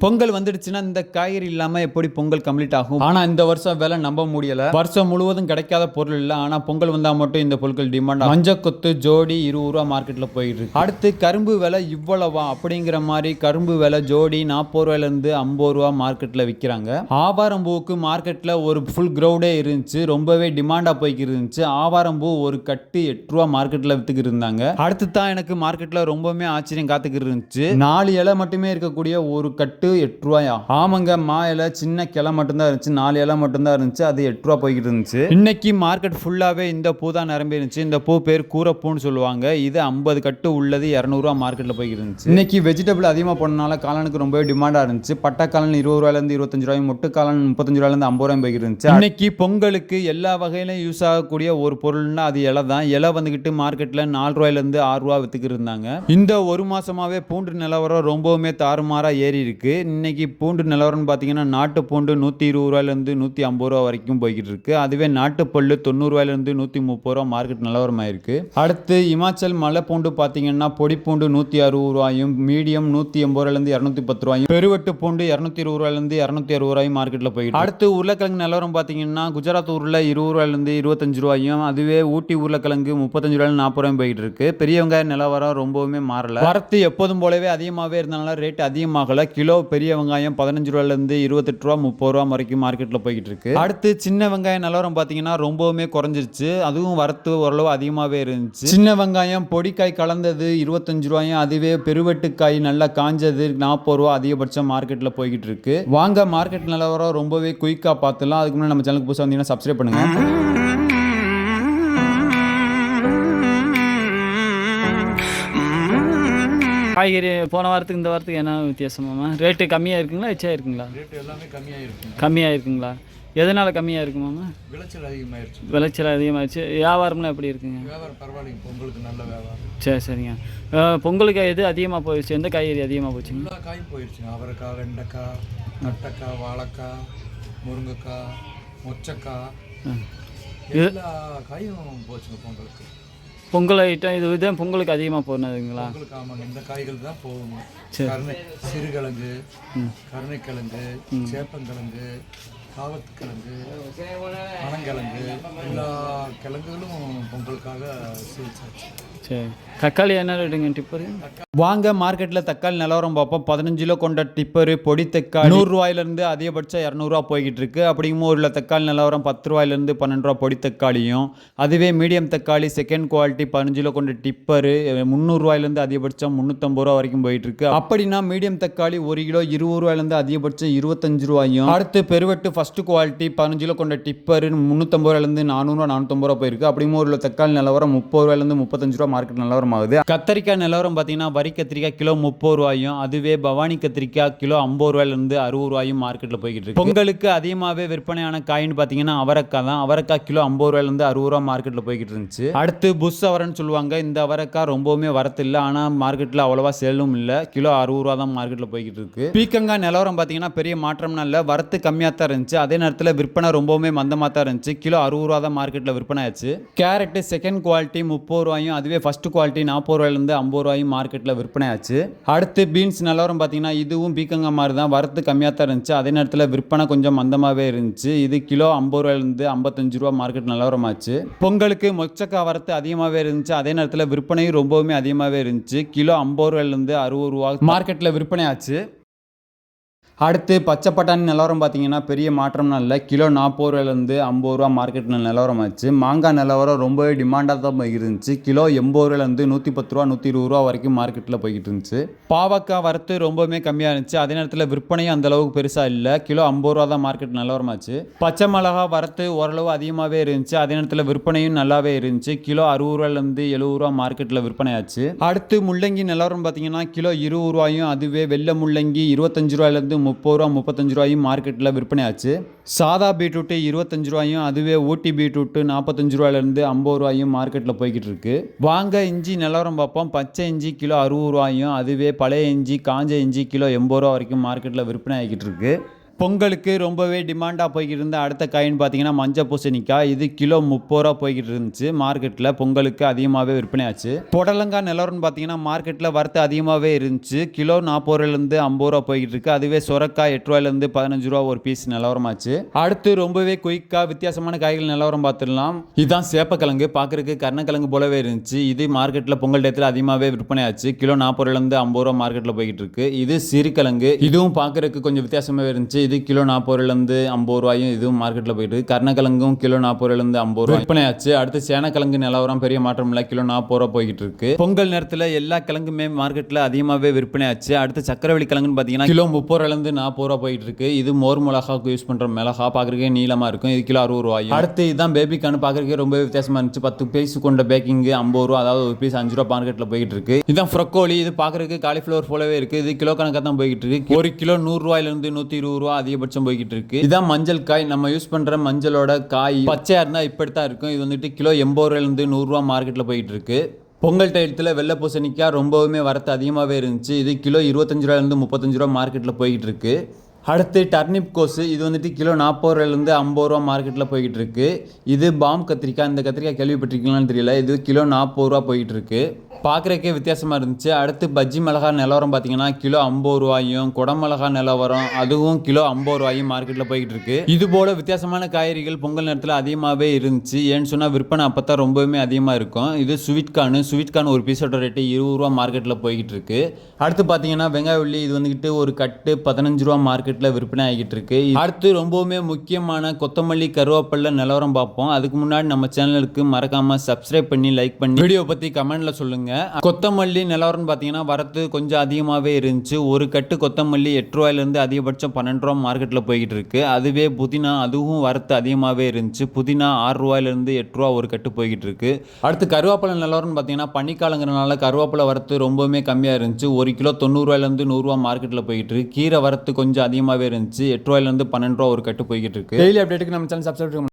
பொங்கல் வந்துடுச்சுன்னா இந்த காய்கறி இல்லாம எப்படி பொங்கல் கம்ப்ளீட் ஆகும்? ஆனா இந்த வருஷம் விலை நம்ப முடியல. வருஷம் முழுவதும் கிடைக்காத பொருள் இல்ல, ஆனா பொங்கல் வந்தா மட்டும் இந்த பொருட்கள் டிமாண்ட். மஞ்சள் கொத்து ஜோடி 20 ரூபா மார்க்கெட்ல போயிட்டு இருக்கு. அடுத்து கரும்பு விலை இவ்வளவா அப்படிங்கிற மாதிரி கரும்பு விலை ஜோடி 40 ரூபாயில இருந்து 50 ரூபா மார்க்கெட்ல விற்கிறாங்க. ஆவாரம் பூவுக்கு மார்க்கெட்ல ஒரு ஃபுல் கிரௌடே இருந்துச்சு, ரொம்பவே டிமாண்டா போய்க்கு இருந்துச்சு. ஆவாரம் பூ ஒரு கட்டு 8 ரூபா மார்க்கெட்ல வித்துக்கிட்டு இருந்தாங்க. அடுத்து தான் எனக்கு மார்க்கெட்ல ரொம்பவே ஆச்சரியம் காத்துக்கிட்டு இருந்துச்சு. 4 இலை மட்டுமே இருக்கக்கூடிய ஒரு கட்டு 8 ரூபாயா? ஆமாங்க, மா இலை சின்ன கிளை மட்டும்தான் இருந்துச்சு, 4 இலை மட்டும்தான் இருந்துச்சு, அது 8 ரூபா போய்கிட்டு இருந்துச்சு. இன்னைக்கு மார்க்கெட் ஃபுல்லாவே இந்த பூ தான் நிரம்பி இருந்துச்சு. இந்த பூ பேர் கூரப்பூன்னு சொல்லுவாங்க. இது 50 கட்டு உள்ளது 200 ரூபா மார்க்கெட்ல போய்கிட்டு இருந்துச்சு. இன்னைக்கு வெஜிடபிள் அதிகமாக போனனால காளானுக்கு ரொம்பவே டிமாண்டா இருந்துச்சு. பட்டை காளான் 20 ரூபாயில இருந்து 25 ரூபாயும், மொட்டு காளான் 35 ரூபாயில இருந்து 50 ரூபாயும் போய்கிட்டு இருந்துச்சு. இன்னைக்கு பொங்கலுக்கு எல்லா வகையிலும் யூஸ் ஆகக்கூடிய ஒரு பொருள்னா அது இலை தான். இலை வந்துகிட்டு மார்க்கெட்ல 4 ரூபாயில இருந்து 6 ரூபா வித்துக்கிட்டு இருந்தாங்க. இந்த ஒரு மாசமாவே பூண்டு நிலவரம் ரொம்பவுமே தாறுமாறா ஏறி இருக்கு. இன்னைக்கு பூண்டு நிலவரம்னு பார்த்தீங்கன்னா நாட்டு பூண்டு 120 ரூபாயிலிருந்து 150 ரூபா வரைக்கும் போய்கிட்டு இருக்கு. அதுவே நாட்டு பல்லு 90 ரூபாயிலிருந்து 130 ரூபா மார்க்கெட் நிலவரமாக இருக்கு. அடுத்து இமாச்சல் மலை பூண்டு பார்த்தீங்கன்னா பொடி பூண்டு 160 ரூபாயும், மீடியம் 180 ரூபாயிலிருந்து 210 ரூபாயும், பெருவெட்டு பூண்டு 220 ரூபாயிலிருந்து 260 ரூபாயும் மார்க்கெட்ல போயிட்டு. அடுத்து உருளைக்கிழங்கு நிலவரம் பார்த்தீங்கன்னா குஜராத் ஊரில் 20 ரூபாயிலிருந்து 25 ரூபாயும், அதுவே ஊட்டி உருளைக்கிழங்கு 35 ரூபாயிலிருந்து 40 ரூபாயும் போயிட்டு இருக்கு. பெரிய வெங்காய நிலவரம் ரொம்பவுமே மாறல. வரத்து எப்போதும் போலவே அதிகமாகவே இருந்தனால ரேட் அதிகமாகல. கிலோ பெரிய வெங்காயம் 15 ரூபாயிலிருந்து 28 ரூபா 30 ரூபா வரைக்கும் மார்க்கெட்ல போய்கிட்டு இருக்கு. அடுத்து சின்ன வெங்காயம் நிலவரம் பார்த்தீங்கன்னா ரொம்பவுமே குறைஞ்சிருச்சு, அதுவும் வரத்து ஓரளவு அதிகமாகவே இருந்துச்சு. சின்ன வெங்காயம் பொடிக்காய் கலந்தது 25 ரூபாயும், அதுவே பெருவெட்டுக்காய் நல்லா காஞ்சது 40 ரூபா அதிகபட்சம் மார்க்கெட்ல போய்கிட்டு இருக்கு. வாங்க மார்க்கெட் நிலவரம் ரொம்பவே குயிக்கா பார்த்துலாம். அதுக்கு முன்னாடி நம்ம சேனலுக்கு புதுசாக வந்தீங்கன்னா சப்ஸ்கிரைப் பண்ணுங்க. காய்கறி போன வாரத்துக்கு இந்த வாரத்துக்கு என்ன வித்தியாசமாமா? ரேட்டு கம்மியாக இருக்குங்களா எச்சா இருக்குங்களா? ரேட்டு எல்லாமே கம்மியாக இருக்குங்க. கம்மியாக இருக்குங்களா? எதனால் கம்மியாக இருக்குமாம்மா? விளைச்சல் அதிகமாகிடுச்சு. விளைச்சல் அதிகமாகிடுச்சு. வியாபாரம்லாம் எப்படி இருக்குங்க? வியாபாரம் பரவாயில்லைங்க, பொங்கலுக்கு நல்ல வியாபாரம். சரிங்க. பொங்கலுக்கு எது அதிகமாக போயிடுச்சு? எந்த காய்கறி அதிகமாக போச்சுங்க? எல்லா காயும் போயிடுச்சுங்க. அவரைக்காய், வெண்டைக்காய், நட்டக்காய், வாழைக்காய், முருங்கைக்காய், மொச்சக்காய், எல்லா காயும் போச்சுங்க பொங்கலுக்கு. பொங்கல் ஐட்டம் இதுதான் பொங்கலுக்கு அதிகமாக போனதுங்களா? பொங்கலுக்கு ஆமாங்க, இந்த காய்கள் தான் போகுங்க. சிறுகிழங்கு, கருணைக்கிழங்கு, சேப்பங்கிழங்கு, காவத்துக்கிழங்கு, பனங்கிழங்கு, எல்லா கிழங்குகளும் பொங்கலுக்காக சேல்ஸ். சரி, தக்காளி என்ன ரேட்டுங்க டிப்பரு? வாங்க மார்க்கெட்ல தக்காளி நிலவரம் பார்ப்போம். 15 கிலோ கொண்ட டிப்பரு பொடி தக்காளி 100 ரூபாயிலிருந்து அதிகபட்சம் 200 ரூபா போய்கிட்டு இருக்கு. அப்படிங்கும் ஒரு தக்காளி நிலவரம் 10 ரூபாயிலிருந்து 12 ரூபா பொடி தக்காளியும், அதுவே மீடியம் தக்காளி செகண்ட் குவாலிட்டி 15 கிலோ கொண்ட டிப்பரு 300 ரூபாயிலிருந்து அதிகபட்சம் 350 ரூபா வரைக்கும் போயிட்டு இருக்கு. அப்படின்னா மீடியம் தக்காளி 1 கிலோ 20 ரூபாயிலிருந்து அதிகபட்சம் 25 ரூபாயும், அடுத்து பெருவெட்டு ஃபர்ஸ்ட் குவாலிட்டி 15 கிலோ கொண்ட டிப்பரு 350 ரூபாயிலிருந்து 400 ரூபா 450 ரூபா போயிருக்கு. அப்படிங்கும் ஒரு தக்காளி நிலவரம் 30 ரூபாயிலிருந்து 35 ரூபா மார்க்கெட் நிலவரம் ஆகுது. கத்தரிக்காய் நிலவரம் பார்த்தீங்கன்னா வரி கத்திரிக்காய் கிலோ 30 ரூபாயும், அதுவே பவானி கத்திரிக்காய் கிலோ 50 ரூபாயிலிருந்து 60 ரூபாயும் மார்க்கெட்ல போய்கிட்டு இருக்கு. பொங்கலுக்கு அதிகமாகவே விற்பனையான காயின்னு பார்த்தீங்கன்னா அவரைக்காய் தான். அவரைக்காய் கிலோ 50 ரூபாயிலிருந்து 60 ரூபா மார்க்கெட்ல போய்கிட்டு இருந்துச்சு. அடுத்து புஷ் அவரைன்னு சொல்லுவாங்க. இந்த அவரைக்காய் ரொம்பவுமே வரத்து இல்லை, ஆனால் மார்க்கெட்ல அவ்வளவா சேலும் இல்லை. கிலோ 60 ரூபா தான் மார்க்கெட்ல போய்கிட்டு இருக்கு. பீக்கங்காய் நிலவரம் பார்த்தீங்கன்னா பெரிய மாற்றம்னா இல்லை, வரத்து கம்மியாக தான் இருந்துச்சு. அதே நேரத்தில் விற்பனை ரொம்பவுமே மந்தமாக தான் இருந்துச்சு. கிலோ 60 ரூபா தான் மார்க்கெட்ல விற்பனை ஆச்சு. கேரட் செகண்ட் குவாலிட்டி 30 ரூபாயும், அதுவே ஃபர்ஸ்ட் குவாலிட்டி 40 ரூபாயிலிருந்து 50 ரூபாயும் மார்க்கெட்ல விற்பனை ஆச்சு. அடுத்து பீன்ஸ் நிலவரம் பார்த்தீங்கன்னா இதுவும் பீக்கங்காய் மாதிரி தான், வரத்து கம்மியாக தான் இருந்துச்சு. அதே நேரத்தில் விற்பனை கொஞ்சம் மந்தமாகவே இருந்துச்சு. இது கிலோ 50 ரூபாயிலிருந்து 55 ரூபா மார்க்கெட் நிலவரம் ஆச்சு. பொங்கலுக்கு மொச்சக்காய் வரத்து அதிகமாகவே இருந்துச்சு. அதே நேரத்தில் விற்பனையும் ரொம்பவுமே அதிகமாகவே இருந்துச்சு. கிலோ 50 ரூபாயிலிருந்து 60 ரூபா மார்க்கெட்டில் விற்பனை ஆச்சு. அடுத்து பச்சை பட்டாணி நிலவரம் பார்த்தீங்கன்னா பெரிய மாற்றம்னா இல்லை, கிலோ 40 ரூபாயிலிருந்து 50 ரூபா மார்க்கெட்டில் நிலவரம் ஆச்சு. மாங்காய் நிலவரம் ரொம்பவே டிமாண்டாக தான் போய்கிட்டு இருந்துச்சு. கிலோ 80 ரூபாயிலிருந்து 110 ரூபா 120 ரூபா வரைக்கும் மார்க்கெட்டில் போய்கிட்டு இருந்துச்சு. பாவக்காய் வரத்து ரொம்பவுமே கம்மியாக இருந்துச்சு. அதே நேரத்தில் விற்பனையும் அந்த அளவுக்கு பெருசாக இல்லை. கிலோ 50 ரூபா தான் மார்க்கெட் நிலவரம் ஆச்சு. பச்சை மிளகா வரத்து ஓரளவு அதிகமாகவே இருந்துச்சு. அதே நேரத்தில் விற்பனையும் நல்லாவே இருந்துச்சு. கிலோ 60 ரூபாயிலிருந்து 70 ரூபா மார்க்கெட்டில் விற்பனை ஆச்சு. அடுத்து முள்ளங்கி நிலவரம் பார்த்தீங்கன்னா கிலோ 20 ரூபாயும், அதுவே வெள்ளை முள்ளங்கி 25 ரூபாயிலிருந்து 30 ரூபா 35 ரூபாயும் மார்க்கெட்டில் விற்பனை ஆச்சு. சாதா பீட்ரூட்டு 25 ரூபாயும், அதுவே ஊட்டி பீட்ரூட்டு 45 ரூபாயிலிருந்து 50 ரூபாயும் மார்க்கெட்டில் போய்கிட்டு இருக்கு. வாங்க இஞ்சி நிலவரம் பார்ப்போம். பச்சை இஞ்சி கிலோ 60 ரூபாயும், அதுவே பழைய இஞ்சி காஞ்ச இஞ்சி கிலோ 80 ரூபா வரைக்கும் மார்க்கெட்டில் விற்பனை ஆகிட்டு இருக்கு. பொங்கலுக்கு ரொம்பவே டிமாண்டாக போய்கிட்டு இருந்த அடுத்த காயின்னு பார்த்தீங்கன்னா மஞ்சள் பூசணிக்காய். இது கிலோ 30 ரூபா போய்கிட்டு இருந்துச்சு மார்க்கெட்டில். பொங்கலுக்கு அதிகமாகவே விற்பனை ஆச்சு. புடலங்காய் நிலவரம்னு பார்த்தீங்கன்னா மார்க்கெட்டில் வரத்து அதிகமாகவே இருந்துச்சு. கிலோ 40 ரூபாயிலேருந்து 50 ரூபா போய்கிட்டு இருக்கு. அதுவே சுரக்காய் 8 ரூபாயிலேருந்து 15 ரூபா ஒரு பீஸ் நிலவரமாச்சு. அடுத்து ரொம்பவே குயிக்காக வித்தியாசமான காய்கள் நிலவரம் பார்த்துடலாம். இதுதான் சேப்பக்கிழங்கு. பார்க்குறதுக்கு கருணக்கிழங்கு போலவே இருந்துச்சு. இது மார்க்கெட்டில் பொங்கல் டயத்தில் அதிகமாகவே விற்பனை ஆச்சு. கிலோ 40 ரூபாயிலேருந்து 50 ரூபா மார்க்கெட்டில் போய்கிட்டு இருக்கு. இது சிறுகிழங்கு. இதுவும் பார்க்குறதுக்கு கொஞ்சம் வித்தியாசமாகவே இருந்துச்சு. இது கிலோ 40 ரூபாயிலேருந்து 50 ரூபாயும் இதுவும் மார்க்கெட்டில் போயிட்டு இருக்கு. கருணக்கிழங்கும் கிலோ 40 ரூபாயிலேருந்து 50 ரூபாய் விற்பனை ஆச்சு. அடுத்து சேனக்கிழங்கு நிலவரம் பெரிய மாற்றம் இல்லை. கிலோ 40 ரூபா போய்கிட்டு இருக்கு. பொங்கல் நேரத்தில் எல்லா கிழங்குமே மார்க்கெட்டில் அதிகமாகவே விற்பனை ஆச்சு. அடுத்து சக்கரவள்ளி கிழங்குன்னு பார்த்தீங்கன்னா கிலோ 30 ரூபாயிலேருந்து 40 ரூபா போயிட்டு இருக்கு. இது மோர் மிளகாவுக்கு யூஸ் பண்ணுற மிளகா. பார்க்குறதுக்கே நீளமாக இருக்கும். இது கிலோ 60 ரூபாயும். அடுத்து இதுதான் பேபிகார்ன். பார்க்குறதுக்கே ரொம்ப வித்தியாசமாக இருந்துச்சு. 10 பீஸ் கொண்ட பேக்கிங் 50 ரூபா, அதாவது ஒரு பீஸ் 5 ரூபா மார்க்கெட்டில் போயிட்டு இருக்கு. இதுதான் ஃப்ரொக்கோலி. இது பார்க்குறதுக்கு காலிஃப்ளவர் போலவே இருக்கு. இது கிலோ கணக்காக தான் போய்கிட்டு இருக்கு. ஒரு கிலோ 100 ரூபாயிலிருந்து 120 ரூபா அதிகபட்சம் போய்கிட்டு இருக்கு. இதான் மஞ்சள் காய். நம்ம யூஸ் பண்ற மஞ்சளோட காய் பச்சையா இருந்தா இப்படித்தான் இருக்கும். இது வந்துட்டு கிலோ 80 ரூபாயிலிருந்து 100 ரூபா மார்க்கெட்ல போயிட்டு இருக்கு. பொங்கல் டயத்தில் வெள்ளை பூசணிக்காய் ரொம்பவுமே வரத்து அதிகமாகவே இருந்துச்சு. இது கிலோ 25 ரூபாயிலிருந்து 35 ரூபா மார்க்கெட்டில் போய்கிட்டு இருக்கு. அடுத்து டர்னிப் கோஸு. இது வந்துட்டு கிலோ 40 ரூபாயிலேருந்து 50 ரூபா மார்க்கெட்டில் போய்கிட்டு இருக்கு. இது பாம் கத்திரிக்காய். இந்த கத்திரிக்காய் கேள்விப்பட்டிருக்கீங்களான்னு தெரியல. இது கிலோ 40 ரூபா போய்கிட்டு இருக்கு. பார்க்குறக்கே வித்தியாசமாக இருந்துச்சு. அடுத்து பஜ்ஜி மிளகா நிலவரம் பார்த்தீங்கன்னா கிலோ 50 ரூபாயும், குடமிளகா நிலவரம் அதுவும் கிலோ 50 ரூபாயும் மார்க்கெட்டில் போய்கிட்டு இருக்கு. இது போல வித்தியாசமான காய்கறிகள் பொங்கல் நேரத்தில் அதிகமாகவே இருந்துச்சு. ஏன்னு சொன்னால் விற்பனை அப்போ தான் ரொம்பவுமே அதிகமாக இருக்கும். இது ஸ்வீட் கார்ன் ஒரு பீஸோட ரேட்டு 20 ரூபா மார்க்கெட்டில் போய்கிட்டு இருக்கு. அடுத்து பார்த்தீங்கன்னா வெங்காய உள்ளி. இது வந்துக்கிட்டு ஒரு கட்டு 15 ரூபா மார்க்கெட்டில் விற்பனை ஆகிட்டு இருக்கு. அடுத்து ரொம்பவுமே முக்கியமான கொத்தமல்லி கருவேப்பிலை நிலவரம் பார்ப்போம். அதுக்கு முன்னாடி நம்ம சேனலுக்கு மறக்காம சப்ஸ்கிரைப் பண்ணி லைக் பண்ணி வீடியோ பற்றி கமெண்ட்ல சொல்லுங்க. கொத்தமல்லி நிலவரம் பார்த்தீங்கன்னா வரத்து கொஞ்சம் அதிகமாகவே இருந்துச்சு. ஒரு கட்டு கொத்தமல்லி 8 ரூபாயிலேருந்து அதிகபட்சம் 12 ரூபா மார்க்கெட்டில் போய்கிட்டு இருக்கு. அதுவே புதினா அதுவும் வரத்து அதிகமாகவே இருந்துச்சு. புதினா 6 ரூபாயிலேருந்து 8 ரூபா ஒரு கட்டு போய்கிட்டு இருக்கு. அடுத்து கருவேப்பிலை நிலவரம் பார்த்தீங்கன்னா பனிக்காலங்கிறனால கருவேப்பிலை வரத்து ரொம்பவுமே கம்மியாக இருந்துச்சு. ஒரு கிலோ 90 ரூபாயிலேருந்து 100 ரூபா மார்க்கெட்டில் போய்கிட்டு இருக்கு. கீரை வரத்து கொஞ்சம் அதிகமாகவே இருந்துச்சு. 8 ரூபாயிலேருந்து 12 ரூபா ஒரு கட்டு போய்கிட்டு இருக்கு. டெய்லி அப்டேட்டுக்கு நம்ம சேனல் சப்ஸ்கிரைப்